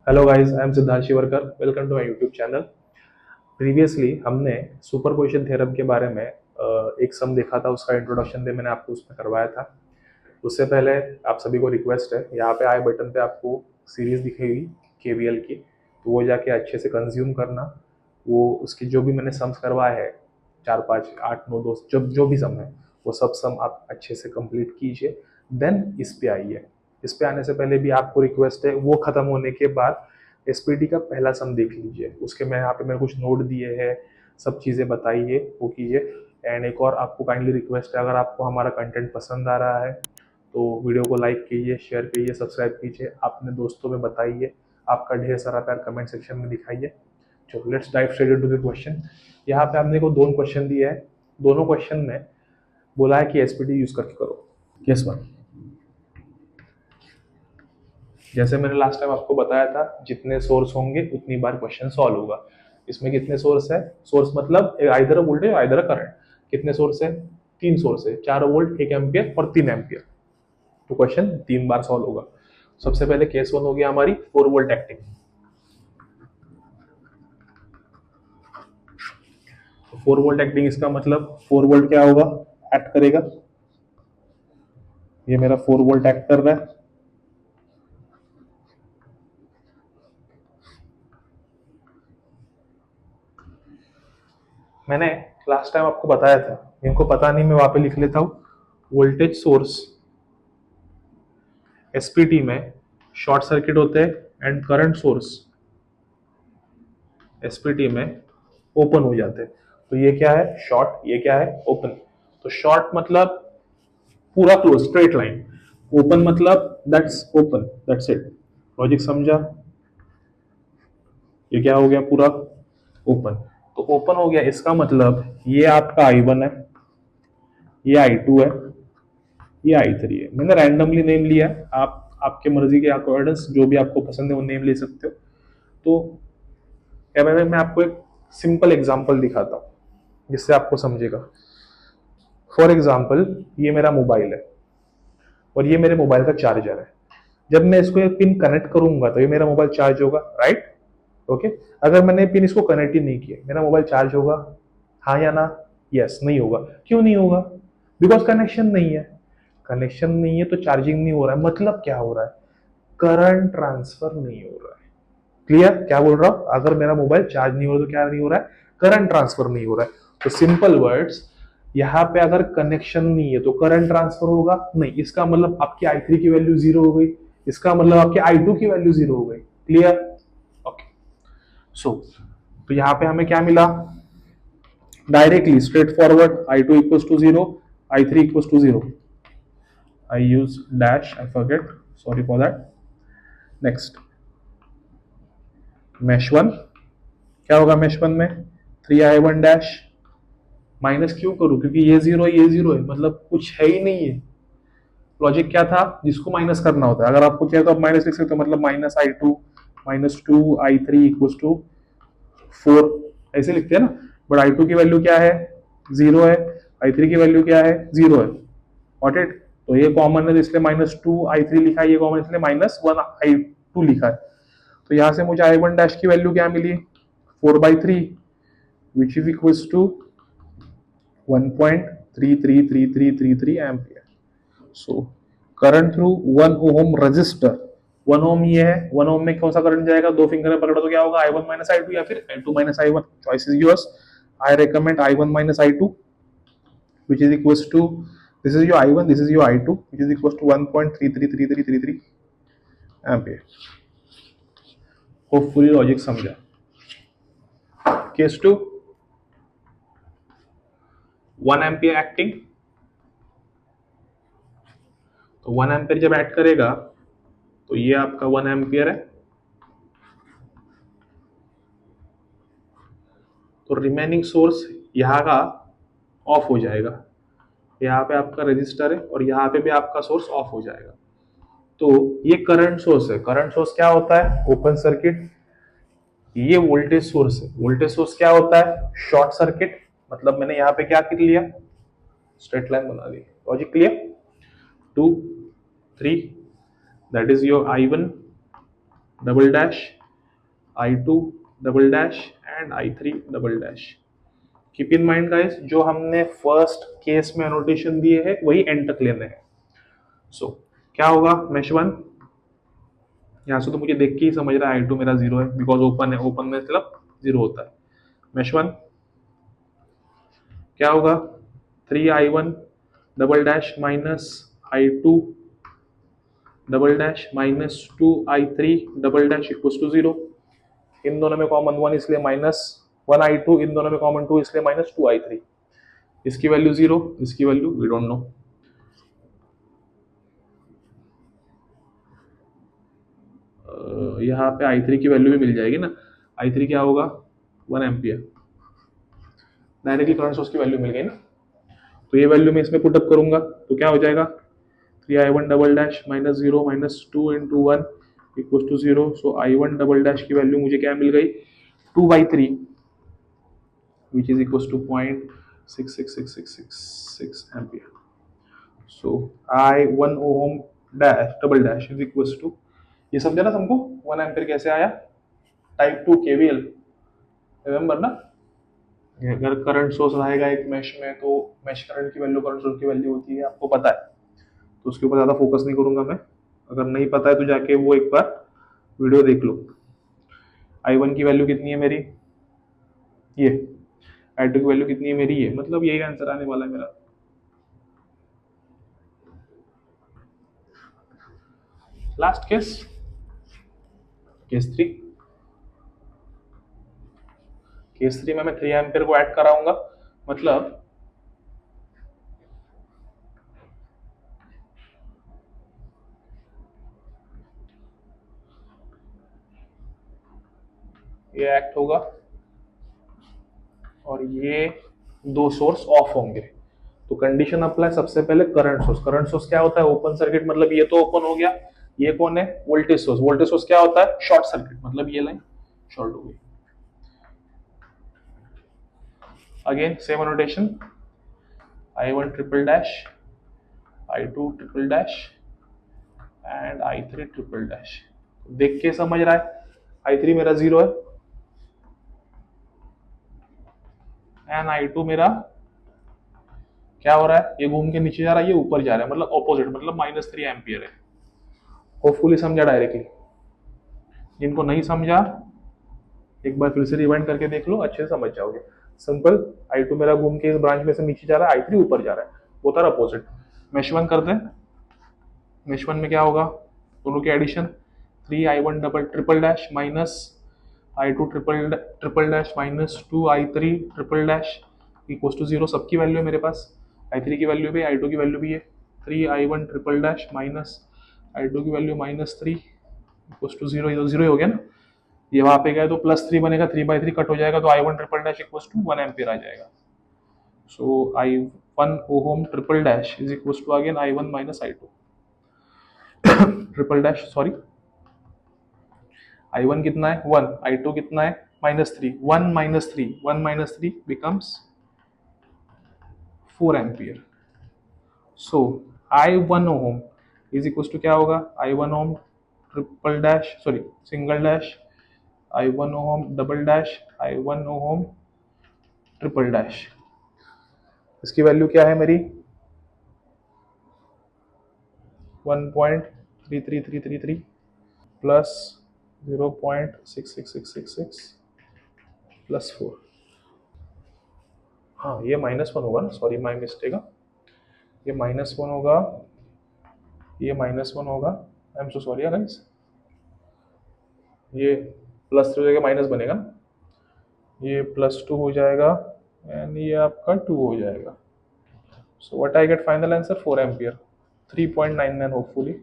Hello guys, I am Siddharth Shivarkar. Welcome to my YouTube channel. Previously हमने superposition theorem के बारे में एक सम देखा था। उसका इंट्रोडक्शन भी मैंने आपको उसमें करवाया था। उससे पहले आप सभी को रिक्वेस्ट है, यहाँ पे आई बटन पे आपको सीरीज दिखेगी केवीएल की, तो वो जाके अच्छे से कंज्यूम करना। वो उसकी जो भी मैंने सम्स करवाए हैं, 4 5 8 9 2, जब जो भी सम है वो सब सम आप अच्छे से कंप्लीट कीजिए। देन इस पे आइए। इस पे आने से पहले भी आपको रिक्वेस्ट है, वो खत्म होने के बाद एसपीटी का पहला सम देख लीजिए। उसके मैं यहाँ पे मैंने कुछ नोट दिए हैं, सब चीज़ें बताइए, वो कीजिए। एंड एक और आपको काइंडली रिक्वेस्ट है, अगर आपको हमारा कंटेंट पसंद आ रहा है तो वीडियो को लाइक कीजिए, शेयर कीजिए, सब्सक्राइब कीजिए, अपने दोस्तों में बताइए। आपका ढेर सारा प्यार कमेंट सेक्शन में दिखाइए। चलो let's dive straight into the question. यहाँ पे हमने को दोनों क्वेश्चन दिए हैं। दोनों क्वेश्चन में बोला है कि एसपीटी यूज करके करो। केस वन, जैसे मैंने लास्ट टाइम आपको बताया था, जितने सोर्स होंगे उतनी बार क्वेश्चन सॉल्व होगा। इसमें कितने सोर्स है? सोर्स मतलब आइदर वोल्टेज आइदर करंट। कितने सोर्स है? 3 सोर्स है, 4 वोल्ट, 1 एम्पियर और 3 एम्पियर। तो क्वेश्चन 3 बार सॉल्व होगा। सबसे पहले केस वन हो गया हमारी 4 वोल्ट एक्टिंग। तो 4 वोल्ट एक्टिंग, इसका मतलब 4 वोल्ट क्या होगा? एक्ट करेगा। ये मेरा 4 वोल्ट एक्ट कर रहा है। मैंने लास्ट टाइम आपको बताया था, इनको पता नहीं, मैं वहां पे लिख लेता हूं। वोल्टेज सोर्स एसपीटी में शॉर्ट सर्किट होते हैं एंड करंट सोर्स एसपीटी में ओपन हो जाते हैं। तो ये क्या है? शॉर्ट। ये क्या है? ओपन। तो शॉर्ट मतलब पूरा क्लोज स्ट्रेट लाइन। ओपन मतलब that's open, that's it. Logic समझा? ये क्या हो गया? पूरा ओपन। तो ओपन हो गया, इसका मतलब ये आपका I1 है, ये I2 है, ये I3 है। मैंने रैंडमली नेम लिया है, आप आपके मर्जी के अकॉर्डिंग जो भी आपको पसंद है वो नेम ले सकते हो। तो अब मैं आपको एक सिंपल एग्जांपल दिखाता हूँ जिससे आपको समझेगा। फॉर एग्जांपल, ये मेरा मोबाइल है और ये मेरे मोबाइल का चार्जर है। जब मैं इसको एक पिन कनेक्ट करूंगा तो ये मेरा मोबाइल चार्ज होगा, राइट? ओके। अगर मैंने पिन इसको कनेक्ट ही नहीं किया, मेरा मोबाइल चार्ज होगा? हाँ या ना? यस। नहीं होगा। क्यों नहीं होगा? बिकॉज कनेक्शन नहीं है। कनेक्शन नहीं है तो चार्जिंग नहीं हो रहा है। मतलब क्या हो रहा है? करंट ट्रांसफर नहीं हो रहा है। क्लियर? क्या बोल रहा हूं? अगर मेरा मोबाइल चार्ज नहीं हो रहा तो क्या नहीं हो रहा है? करंट ट्रांसफर नहीं हो रहा है। तो सिंपल वर्ड्स, यहाँ पे अगर कनेक्शन नहीं है तो करंट ट्रांसफर होगा नहीं। इसका मतलब आपकी I3 की वैल्यू जीरो हो गई। इसका मतलब आपके I2 की वैल्यू जीरो हो गई। क्लियर? ओके। सो तो यहाँ पे हमें क्या मिला? Directly straightforward, I2 equals to zero, I3 equals to zero. I use dash, I forget, sorry for that. Next, mesh 1, क्या होगा mesh 1 में? 3I1 dash. माइनस क्यों करूं? क्योंकि ये जीरो है, ये जीरो है, मतलब कुछ है ही नहीं है। लॉजिक क्या था? जिसको माइनस करना होता है। अगर आपको क्या है तो आप माइनस लिख सकते हो, मतलब -I2 इक्वल्स टू 4, ऐसे लिखते हैं ना। बट I2 की वैल्यू क्या है? जीरो है। I3 की वैल्यू क्या है? जीरो है। Got it? तो ये कॉमन है, इसलिए -2I3 लिखा है। ये कॉमन इसलिए -1I2 लिखा है। तो यहां से मुझे I1 डैश की वैल्यू क्या मिली? 4/3, which is equals to 1.333333 ampere. So current through 1 ohm resistor, 1 ohm ये है। 1 ओम में कौन सा करंट जाएगा? दो फिंगर में पकड़ा तो क्या होगा? I1 माइनस I2 या फिर I2 minus I1। Choice is yours. I recommend I1 minus I2, which is equals to, this is your I1, this is your I2, which is equals to 1.333333 ampere. Hopefully logic समझा। Case two, 1 ampere acting. तो 1 ampere जब add करेगा तो ये आपका 1 ampere है। तो remaining source यहाँ का ऑफ हो जाएगा। यहाँ पे आपका रजिस्टर है और यहाँ पे भी आपका सोर्स ऑफ हो जाएगा। तो ये करंट सोर्स है। करंट सोर्स क्या होता है? Open circuit. ये वोल्टेज सोर्स है। वोल्टेज सोर्स क्या होता है? Short circuit. मतलब मैंने यहाँ पे क्या कर लिया? स्ट्रेट लाइन बना ली। Logic clear? 2 3, that is your I1, double dash, I2 double dash and I3 double dash. Keep in mind guys, जो हमने फर्स्ट केस में एनोटेशन दिए है वही एंड तक लेने हैं। सो क्या होगा, मेश वन, यहाँ से तो मुझे देख के ही समझ रहा है I2 मेरा जीरो है, बिकॉज ओपन है, ओपन में मतलब जीरो होता है। मेश वन क्या होगा, 3I1 double dash minus I2 double dash minus 2I3 double dash equal to zero. इन दोनों में कॉमन वन इसलिए माइनस 1I2, इन दोनों में कॉमन टू इसलिए माइनस 2I3। इसकी वैल्यू जीरो, इसकी वैल्यू वी डोंट नो। यहाँ पे I3 की वैल्यू भी मिल जाएगी ना। I3 क्या होगा, 1 एम्पियर। डायरेक्टली करंट सोर्स की वैल्यू मिल गई ना, तो ये वैल्यू मैं इसमें पुटअप करूंगा तो क्या हो जाएगा, 3I1 double dash minus zero minus 2 × 1 equal to zero. So I1 double dash की वैल्यू मुझे क्या मिल गई, 2/3 which is equal to 0.66666 ampere. So I1 ohm dash double dash is equal to, ये समझा ना हमको 1 एम्पियर कैसे आया, टाइप 2 KVL, रिमेंबर ना। अगर करंट सोर्स रहेगा एक मैश में तो मैश करंट की वैल्यू करंट सोर्स की वैल्यू होती है, आपको पता है, तो उसके ऊपर ज़्यादा फोकस नहीं करूंगा मैं। अगर नहीं पता है तो जाके वो एक बार वीडियो देख लो। I1 की वैल्यू कितनी है मेरी, ये। I2 की वैल्यू कितनी है मेरी, ये। मतलब यही आंसर आने वाला है मेरा। Last case, case 3। केस 3 में मैं 3 एम्पियर को ऐड कराऊंगा, मतलब ये एक्ट होगा और ये दो सोर्स ऑफ होंगे। तो कंडीशन अप्लाई, सबसे पहले करंट सोर्स। करंट सोर्स क्या होता है, ओपन सर्किट, मतलब ये तो ओपन हो गया। ये कौन है, वोल्टेज सोर्स। वोल्टेज सोर्स क्या होता है, शॉर्ट सर्किट, मतलब ये लाइन शॉर्ट हो गई। Again same notation, I1 triple dash, I2 triple dash and I3 triple dash. देख के समझ रहा है I3 मेरा जीरो है एंड I2 मेरा क्या हो रहा है, ये घूम के नीचे जा रहा है, ये ऊपर जा रहा है, मतलब ऑपोजिट, मतलब -3 एम्पियर है। होपफुली समझा डायरेक्टली। जिनको नहीं समझा एक बार फिर से रिवाइंड करके देख लो, अच्छे से समझ जाओगे। सिंपल, I2 मेरा घूम के इस ब्रांच में से नीचे जा रहा है, I3 ऊपर जा रहा है, वो था अपोजिट। मेश वन करते हैं। मेश वन में क्या होगा, दोनों की addition, 3I1 double triple dash minus I2 triple dash minus 2I3 triple dash equal to zero. सबकी वैल्यू है मेरे पास, I3 की वैल्यू भी, I2 की वैल्यू भी है। 3I1 triple dash minus I2 की वैल्यू -3 इक्वल टू जीरो। ये तो जीरो हो गया ना, ये वहां पे गया तो +3 बनेगा, 3/3 कट हो जाएगा, तो I1 triple dash equal to 1 ampere आ जाएगा। So I1 ohm triple dash is equal to again I1 minus I2 triple dash, sorry. I1 कितना है 1, I2 कितना है -3, 1 - 3 becomes 4 ampere. So I1 ohm is equal to क्या होगा, I1 ohm triple dash, sorry single dash, I1 ohm double dash, I1 ohm triple dash. इसकी value क्या है मेरी, 1.33333 प्लस 0.66666 प्लस 4। हाँ ये -1 होगा ना, सॉरी माई मिस्टेक। ये -1 होगा, ये -1 होगा, I am so sorry guys. ये +3 हो जाएगा, माइनस बनेगा ना, ये +2 हो जाएगा एंड ये आपका 2 हो जाएगा। So what I get final answer, 4 ampere, 3.99 hopefully.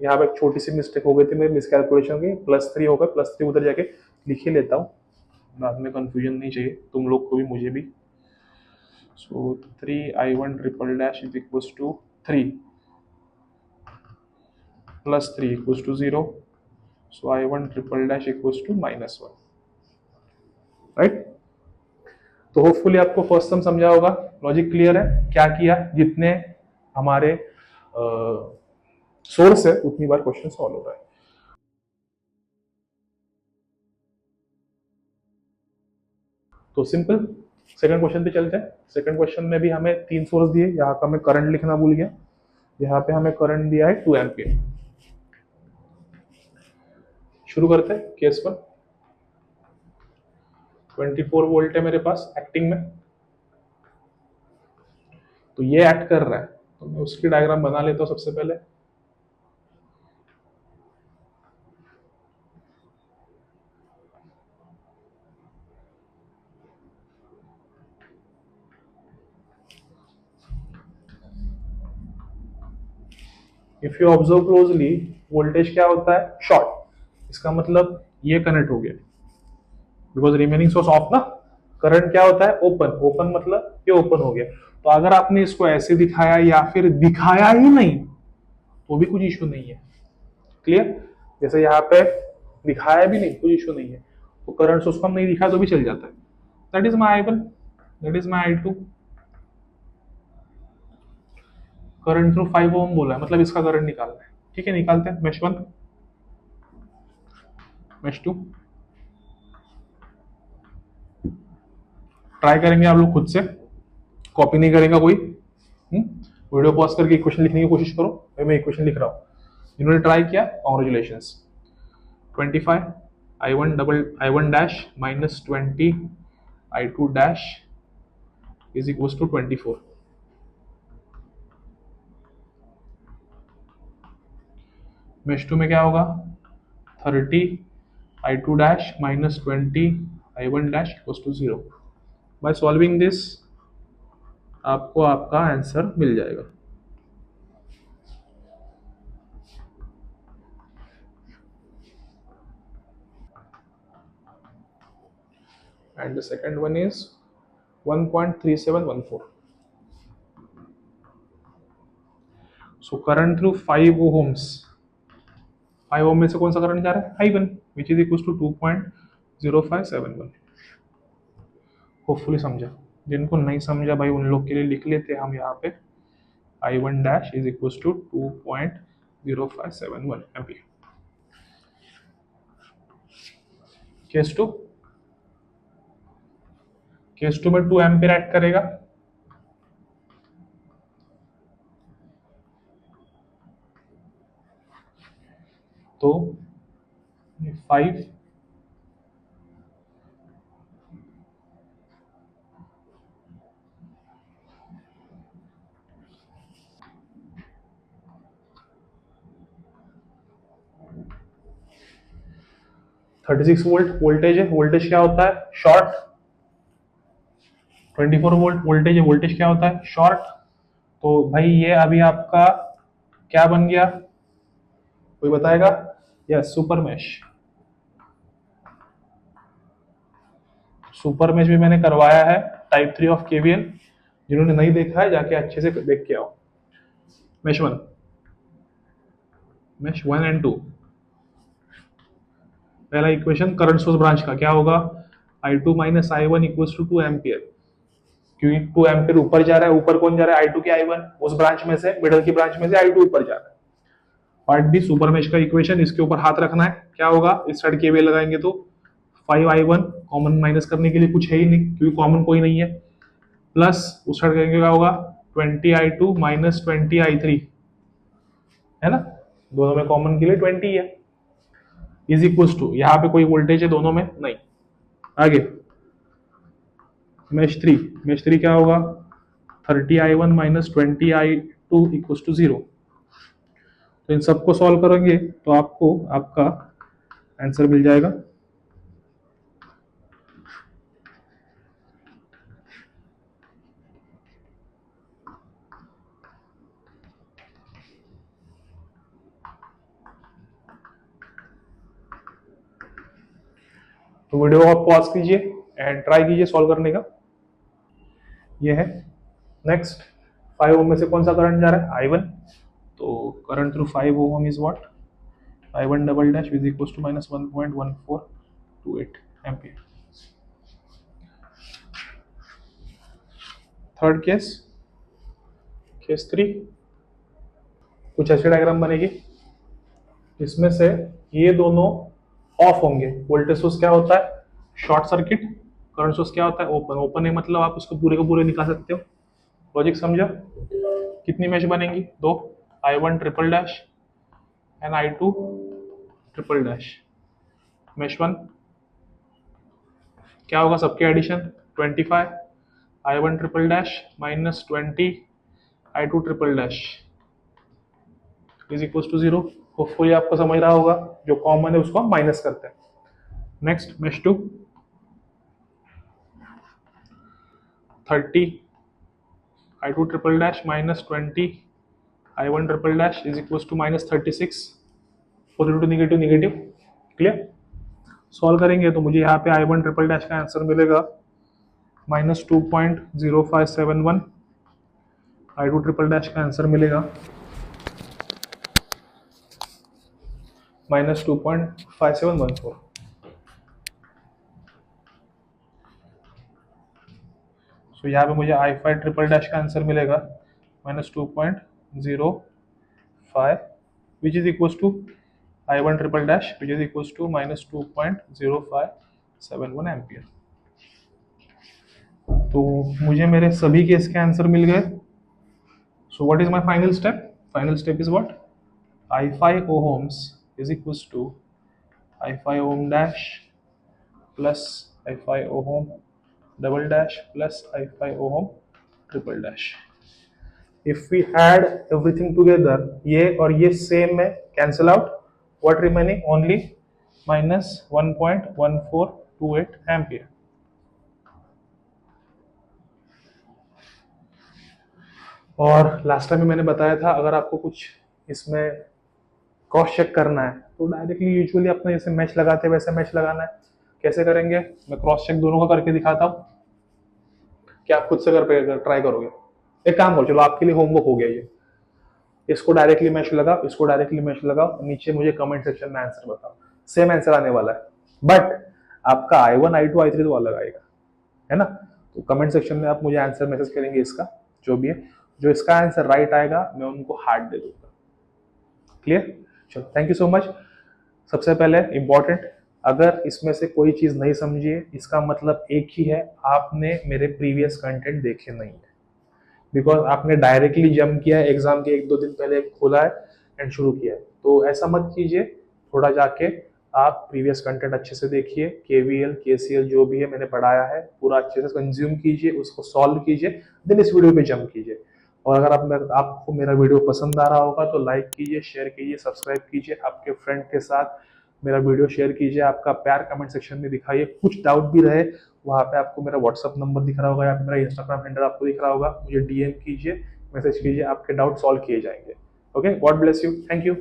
यहाँ पे एक छोटी सी मिस्टेक हो गई थी मेरी, मिसकैलकुलेशन की, +3 होगा, +3 उधर जाके लिख ही लेता हूँ, बाद में कंफ्यूजन नहीं चाहिए तुम लोग को भी मुझे भी। So 3I1 triple dash is equal to 3 plus 3 equal to 0। So I1 triple dash equal to -1। Right. तो होपफुली आपको फर्स्ट सम समझा होगा, लॉजिक क्लियर है। क्या किया, जितने हमारे सोर्स है उतनी बार क्वेश्चन सॉल्व हो रहा है। तो सिंपल, सेकंड क्वेश्चन पे चलते हैं। सेकंड क्वेश्चन में भी हमें 3 सोर्स दिए, यहाँ का मैं करंट लिखना भूल गया। यहाँ पे हमें करंट दिया है 2 एम्पियर। शुरू करते हैं केस 1। 24 वोल्ट है मेरे पास एक्टिंग में, तो ये एक्ट कर रहा है, तो मैं उसकी डायग्राम बना लेता हूँ सबसे पहले। If you observe closely, voltage क्या होता है, शॉर्ट। इसका मतलब ये कनेक्ट हो गया, बिकॉज रिमेनिंग सोर्स ऑफ ना। करंट क्या होता है, ओपन। ओपन मतलब ये ओपन हो गया। तो अगर आपने इसको ऐसे दिखाया या फिर दिखाया ही नहीं तो भी कुछ इश्यू नहीं है। क्लियर, जैसे यहाँ पे दिखाया भी नहीं, कोई इश्यू नहीं है। तो करंट सोर्स को हम नहीं दिखाया तो भी चल जाता है। That is my I1, that is my I2। Current through 5 ओम बोला है, मतलब इसका करंट निकालना है। ठीक है, निकालते हैं। मेश 1, मेश 2, ट्राई करेंगे आप लोग खुद से, कॉपी नहीं करेगा कोई। वीडियो पॉज करके इक्वेशन लिखने की कोशिश करो, मैं इक्वेशन लिख रहा हूँ। जिन्होंने ट्राई किया, congratulation. 25 I1 dash minus 20 I2 dash is equal to 24। Mesh 2 में क्या होगा, 30 I2 dash minus 20 I1 dash equal to 0। By solving this आपको आपका आंसर मिल जाएगा। And the second one is 1.3714। So current through 5 ohms, 5 ohm में से कौन सा करंट जा रहा है, I1, which is equal to 2.0571। Hopefully समझा। जिनको नहीं समझा भाई उन लोग के लिए लिख लेते हैं हम यहाँ पे, I1 dash is equal to 2.0571 ampere. Case 2, case 2 में 2 एम्पियर ऐड करेगा। तो 5 36 वोल्ट वोल्टेज है। वोल्टेज क्या होता है, शॉर्ट। 24 वोल्ट वोल्टेज है, वोल्टेज क्या होता है, शॉर्ट। तो भाई ये अभी आपका क्या बन गया, कोई बताएगा, yes, super mesh. Super mesh भी मैंने करवाया है, टाइप 3 ऑफ केवीएल। जिन्होंने नहीं देखा है जाके अच्छे से देख के आओ। Mesh 1, mesh 1 and 2। पहला इक्वेशन करंट सोर्स ब्रांच का क्या होगा, I2 minus I1 equals to 2 ampere. क्योंकि 2 एम्पियर ऊपर जा रहा है, ऊपर कौन जा रहा है, I2 के I1, उस ब्रांच में से, मिडल की ब्रांच में से I2 ऊपर जा रहा है। पार्ट बी, सुपर मैश का इक्वेशन, इसके ऊपर हाथ रखना है। क्या होगा, इस साइड केवीएल लगाएंगे तो 5I1 कॉमन माइनस करने के लिए कुछ है ही नहीं क्योंकि कॉमन कोई नहीं है, प्लस उस साइड करेंगे क्या होगा, 20I2 माइनस 20I3, है ना, दोनों में कॉमन के लिए 20 है, इज इक्वल टू, यहाँ पे कोई वोल्टेज है दोनों में नहीं। आगे मेश 3, मेश 3 क्या होगा, 30I1 minus 20I2 equal to 0। तो इन सबको सॉल्व करेंगे तो आपको आपका आंसर मिल जाएगा। तो वीडियो आप पॉज कीजिए एंड ट्राई कीजिए सॉल्व करने का। ये है नेक्स्ट, 5 ओम में से कौन सा करंट जा रहा है, I1। तो current through 5 ohm is what, I1 double dash is equal to minus 1.1428 ampere. Third case, case 3, कुछ ऐसी डायग्राम बनेगी इसमें से ये दोनों ऑफ होंगे। वोल्टेज सोर्स क्या होता है? Short circuit. करंट सोर्स क्या होता है? ओपन। ओपन है मतलब आप उसको पूरे को पूरे निकाल सकते हो। लॉजिक समझा? कितनी मेश बनेंगी? दो, I1 triple dash and I2 triple dash. Mesh 1 क्या होगा? सबके addition 25 I1 triple dash minus 20 I2 triple dash is equal to 0। Hopefully आपको समझ रहा होगा, जो कॉमन है उसको हम माइनस करते हैं। Next mesh 2, 30 I2 triple dash minus 20 I1 triple dash is equal to minus 36। Positive to negative, negative. Clear? Solve करेंगे तो मुझे यहाँ पे I1 ट्रिपल डैश का आंसर मिलेगा माइनस 2.0571। I2 ट्रिपल डैश का आंसर मिलेगा माइनस 2.5714। सो यहाँ पे मुझे I5 ट्रिपल डैश का आंसर मिलेगा minus 2.05 which is equal to I1 triple dash which is equal to minus 2.0571 ampere. तो मुझे मेरे सभी केस के आंसर मिल गए। So what is my final step? Final step is what? I5 ohms is equals to I5 ohm dash plus I5 ohm double dash plus I5 ohm triple dash. If we add everything together, ये और ये same में cancel out, what remaining? Only minus 1.1428 ampere. और last time में मैंने बताया था, अगर आपको कुछ इसमें क्रॉस चेक करना है तो डायरेक्टली यूजुअली अपने जैसे मैच लगाते हैं वैसे मैच लगाना है। कैसे करेंगे? मैं क्रॉस चेक दोनों का करके दिखाता हूँ, क्या आप खुद से कर ट्राई करोगे? एक काम करो, चलो आपके लिए होमवर्क हो गया ये। इसको डायरेक्टली मैच लगाओ, इसको डायरेक्टली मैच लगाओ, नीचे मुझे कमेंट सेक्शन में आंसर बताओ। सेम आंसर आने वाला है, बट आपका I1 I2 I3 तो अलग आएगा, है ना? तो कमेंट सेक्शन में आप मुझे आंसर मैसेज करेंगे इसका, जो भी है। जो इसका आंसर राइट आएगा मैं उनको हार्ट दे दूंगा। क्लियर? चलो, थैंक यू सो मच। सबसे पहले इंपॉर्टेंट, अगर इसमें से कोई चीज नहीं समझिए इसका मतलब एक ही है, आपने मेरे प्रीवियस कंटेंट देखे नहीं है। बिकॉज आपने डायरेक्टली जंप किया है, एग्जाम के 1-2 दिन पहले खोला है एंड शुरू किया है। तो ऐसा मत कीजिए, थोड़ा जाके आप प्रीवियस कंटेंट अच्छे से देखिए, KVL KCL जो भी है मैंने पढ़ाया है पूरा अच्छे से कंज्यूम कीजिए, उसको सॉल्व कीजिए, देन इस वीडियो पे जंप कीजिए। और अगर आपको मेरा वीडियो पसंद आ रहा होगा तो लाइक कीजिए, शेयर कीजिए, सब्सक्राइब कीजिए, आपके फ्रेंड के साथ मेरा वीडियो शेयर कीजिए, आपका प्यार कमेंट सेक्शन में दिखाइए। कुछ डाउट भी रहे वहाँ पे आपको मेरा व्हाट्सअप नंबर दिख रहा होगा या मेरा इंस्टाग्राम हैंडल आपको दिख रहा होगा, मुझे DM कीजिए, मैसेज कीजिए, आपके डाउट सॉल्व किए जाएंगे। Okay, God bless you, thank you.